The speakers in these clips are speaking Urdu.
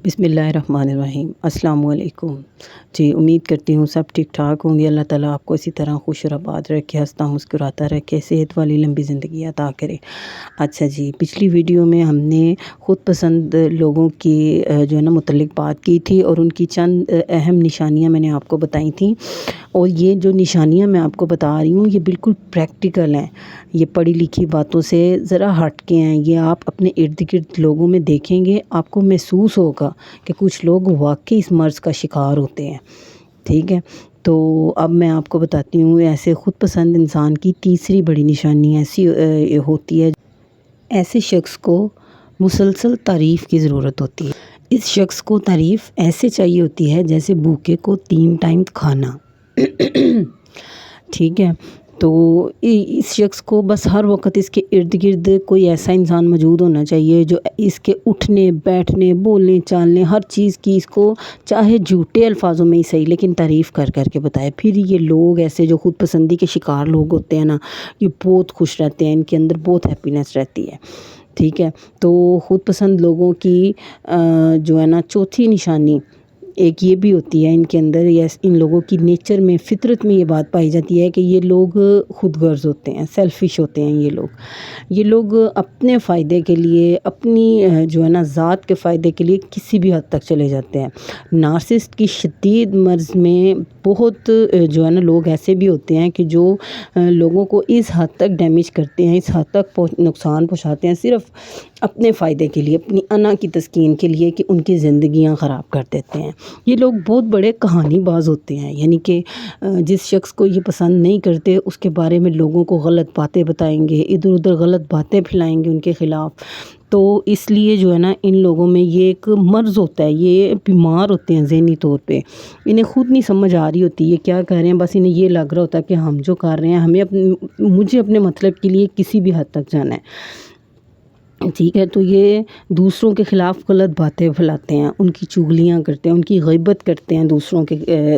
بسم اللہ الرحمن الرحیم۔ السلام علیکم جی، امید کرتی ہوں سب ٹھیک ٹھاک ہوں گے۔ اللہ تعالیٰ آپ کو اسی طرح خوش اور آباد رکھے، ہنستا مسکراتا رکھے، صحت والی لمبی زندگی عطا کرے۔ اچھا جی، پچھلی ویڈیو میں ہم نے خود پسند لوگوں کی متعلق بات کی تھی اور ان کی چند اہم نشانیاں میں نے آپ کو بتائی تھیں، اور یہ جو نشانیاں میں آپ کو بتا رہی ہوں یہ بالکل پریکٹیکل ہیں، یہ پڑھی لکھی باتوں سے ذرا ہٹ کے ہیں۔ یہ آپ اپنے ارد گرد لوگوں میں دیکھیں گے، آپ کو محسوس ہوگا کہ کچھ لوگ واقعی اس مرض کا شکار ہوتے ہیں۔ ٹھیک ہے، تو اب میں آپ کو بتاتی ہوں ایسے خود پسند انسان کی تیسری بڑی نشانی ایسی ہوتی ہے، ایسے شخص کو مسلسل تعریف کی ضرورت ہوتی ہے۔ اس شخص کو تعریف ایسے چاہیے ہوتی ہے جیسے بھوکے کو 3 ٹائم کھانا۔ ٹھیک ہے، تو اس شخص کو بس ہر وقت اس کے ارد گرد کوئی ایسا انسان موجود ہونا چاہیے جو اس کے اٹھنے بیٹھنے بولنے چالنے ہر چیز کی اس کو چاہے جھوٹے الفاظوں میں ہی صحیح لیکن تعریف کر کر کے بتائے۔ پھر یہ لوگ ایسے جو خود پسندی کے شکار لوگ ہوتے ہیں نا، یہ بہت خوش رہتے ہیں، ان کے اندر بہت ہیپینس رہتی ہے۔ ٹھیک ہے، تو خود پسند لوگوں کی چوتھی نشانی ایک یہ بھی ہوتی ہے، ان کے اندر ان لوگوں کی نیچر میں فطرت میں یہ بات پائی جاتی ہے کہ یہ لوگ خود غرض ہوتے ہیں، سیلفش ہوتے ہیں۔ یہ لوگ اپنے فائدے کے لیے اپنی ذات کے فائدے کے لیے کسی بھی حد تک چلے جاتے ہیں۔ نارسسٹ کی شدید مرض میں بہت لوگ ایسے بھی ہوتے ہیں کہ جو لوگوں کو اس حد تک ڈیمیج کرتے ہیں، اس حد تک نقصان پہنچاتے ہیں صرف اپنے فائدے کے لیے، اپنی انا کی تسکین کے لیے، کہ ان کی زندگیاں خراب کر دیتے ہیں۔ یہ لوگ بہت بڑے کہانی باز ہوتے ہیں، یعنی کہ جس شخص کو یہ پسند نہیں کرتے اس کے بارے میں لوگوں کو غلط باتیں بتائیں گے، ادھر ادھر غلط باتیں پھیلائیں گے ان کے خلاف۔ تو اس لیے ان لوگوں میں یہ ایک مرض ہوتا ہے، یہ بیمار ہوتے ہیں ذہنی طور پہ۔ انہیں خود نہیں سمجھ آ رہی ہوتی یہ کیا کر رہے ہیں، بس انہیں یہ لگ رہا ہوتا ہے کہ ہم جو کر رہے ہیں مجھے اپنے مطلب کے لیے کسی بھی حد تک جانا ہے۔ ٹھیک ہے، تو یہ دوسروں کے خلاف غلط باتیں پھیلاتے ہیں، ان کی چغلیاں کرتے ہیں، ان کی غیبت کرتے ہیں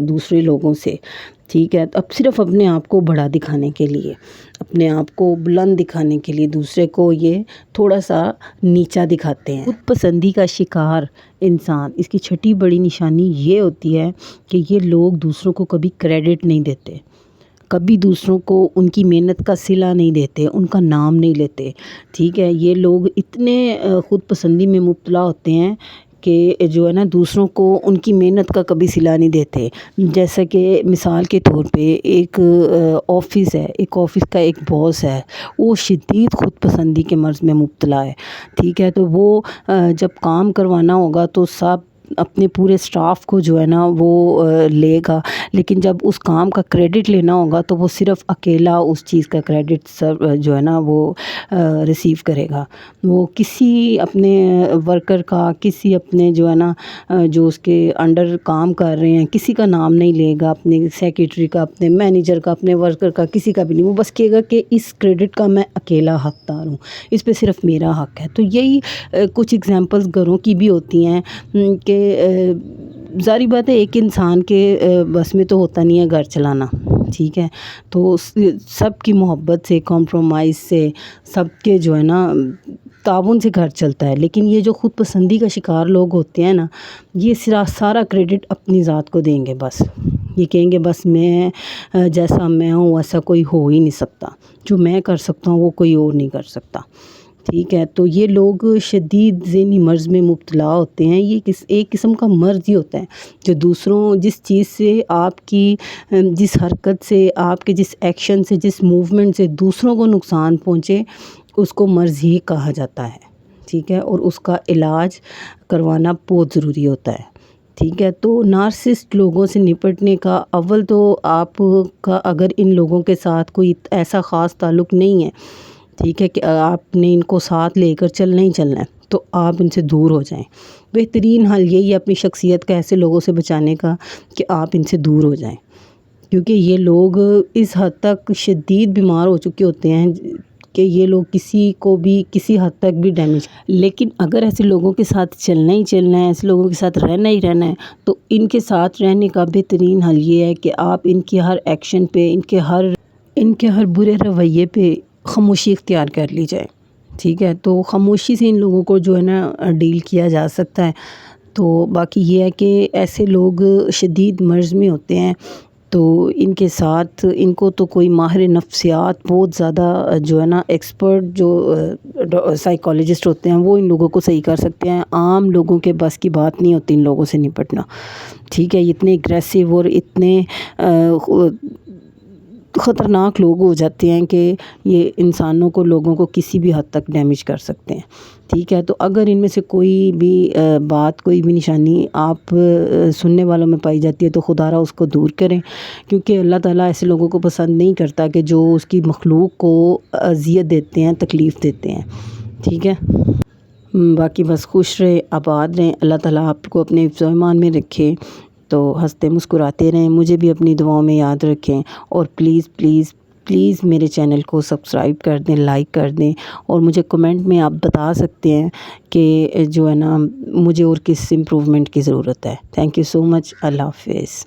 دوسرے لوگوں سے۔ ٹھیک ہے، اب صرف اپنے آپ کو بڑا دکھانے کے لیے، اپنے آپ کو بلند دکھانے کے لیے دوسرے کو یہ تھوڑا سا نیچا دکھاتے ہیں۔ خود پسندی کا شکار انسان، اس کی چھٹی بڑی نشانی یہ ہوتی ہے کہ یہ لوگ دوسروں کو کبھی کریڈٹ نہیں دیتے، کبھی دوسروں کو ان کی محنت کا صلہ نہیں دیتے، ان کا نام نہیں لیتے۔ ٹھیک ہے، یہ لوگ اتنے خود پسندی میں مبتلا ہوتے ہیں کہ دوسروں کو ان کی محنت کا کبھی صلہ نہیں دیتے۔ جیسا کہ مثال کے طور پہ ایک آفس کا ایک باس ہے، وہ شدید خود پسندی کے مرض میں مبتلا ہے۔ ٹھیک ہے، تو وہ جب کام کروانا ہوگا تو سب اپنے پورے سٹاف کو وہ لے گا، لیکن جب اس کام کا کریڈٹ لینا ہوگا تو وہ صرف اکیلا اس چیز کا کریڈٹ وہ ریسیو کرے گا۔ وہ کسی اپنے ورکر کا، کسی اپنے جو اس کے انڈر کام کر رہے ہیں کسی کا نام نہیں لے گا، اپنے سیکریٹری کا، اپنے مینیجر کا، اپنے ورکر کا، کسی کا بھی نہیں۔ وہ بس کہے گا کہ اس کریڈٹ کا میں اکیلا حقدار ہوں، اس پہ صرف میرا حق ہے۔ تو یہی کچھ ایگزامپلز گھروں کی بھی ہوتی ہیں کہ ظاہری بات ہے ایک انسان کے بس میں تو ہوتا نہیں ہے گھر چلانا۔ ٹھیک ہے، تو سب کی محبت سے، کمپرومائز سے، سب کے تعاون سے گھر چلتا ہے۔ لیکن یہ جو خود پسندی کا شکار لوگ ہوتے ہیں نا، یہ سارا کریڈٹ اپنی ذات کو دیں گے۔ بس یہ کہیں گے بس میں جیسا میں ہوں ویسا کوئی ہو ہی نہیں سکتا، جو میں کر سکتا ہوں وہ کوئی اور نہیں کر سکتا۔ ٹھیک ہے، تو یہ لوگ شدید ذہنی مرض میں مبتلا ہوتے ہیں۔ یہ ایک قسم کا مرض ہی ہوتا ہے جو جس چیز سے آپ کی جس حرکت سے، آپ کے جس ایکشن سے، جس موومنٹ سے دوسروں کو نقصان پہنچے، اس کو مرض ہی کہا جاتا ہے۔ ٹھیک ہے، اور اس کا علاج کروانا بہت ضروری ہوتا ہے۔ ٹھیک ہے، تو نارسسٹ لوگوں سے نپٹنے کا اول تو آپ کا اگر ان لوگوں کے ساتھ کوئی ایسا خاص تعلق نہیں ہے، ٹھیک ہے، کہ آپ نے ان کو ساتھ لے کر چلنا ہی چلنا ہے، تو آپ ان سے دور ہو جائیں۔ بہترین حل یہی ہے اپنی شخصیت کا ایسے لوگوں سے بچانے کا کہ آپ ان سے دور ہو جائیں، کیونکہ یہ لوگ اس حد تک شدید بیمار ہو چکے ہوتے ہیں کہ یہ لوگ کسی کو بھی کسی حد تک بھی ڈیمیج۔ لیکن اگر ایسے لوگوں کے ساتھ چلنا ہی چلنا ہے، ایسے لوگوں کے ساتھ رہنا ہی رہنا ہے، تو ان کے ساتھ رہنے کا بہترین حل یہ ہے کہ آپ ان کے ہر ایکشن پہ، ان کے ہر برے رویے پہ خاموشی اختیار کر لی جائے۔ ٹھیک ہے، تو خاموشی سے ان لوگوں کو ڈیل کیا جا سکتا ہے۔ تو باقی یہ ہے کہ ایسے لوگ شدید مرض میں ہوتے ہیں تو ان کے ساتھ ان کو تو کوئی ماہر نفسیات بہت زیادہ جو ہے نا ایکسپرٹ جو سائیکالوجسٹ ہوتے ہیں وہ ان لوگوں کو صحیح کر سکتے ہیں. عام لوگوں کے بس کی بات نہیں ہوتی ان لوگوں سے نپٹنا. ٹھیک ہے, اتنے اگریسو اور اتنے خطرناک لوگ ہو جاتے ہیں کہ یہ انسانوں کو, لوگوں کو کسی بھی حد تک ڈیمیج کر سکتے ہیں. ٹھیک ہے, تو اگر ان میں سے کوئی بھی بات, کوئی بھی نشانی آپ سننے والوں میں پائی جاتی ہے تو خدا را اس کو دور کریں, کیونکہ اللہ تعالیٰ ایسے لوگوں کو پسند نہیں کرتا کہ جو اس کی مخلوق کو اذیت دیتے ہیں, تکلیف دیتے ہیں. ٹھیک ہے, باقی بس خوش رہے, آباد رہیں, اللہ تعالیٰ آپ کو اپنے حفظ و ایمان میں رکھے. تو ہنستے مسکراتے رہیں, مجھے بھی اپنی دعاؤں میں یاد رکھیں, اور پلیز پلیز پلیز میرے چینل کو سبسکرائب کر دیں, لائک کر دیں, اور مجھے کمنٹ میں آپ بتا سکتے ہیں کہ جو ہے نا مجھے اور کس امپرومنٹ کی ضرورت ہے. تھینک یو سو مچ. اللہ حافظ.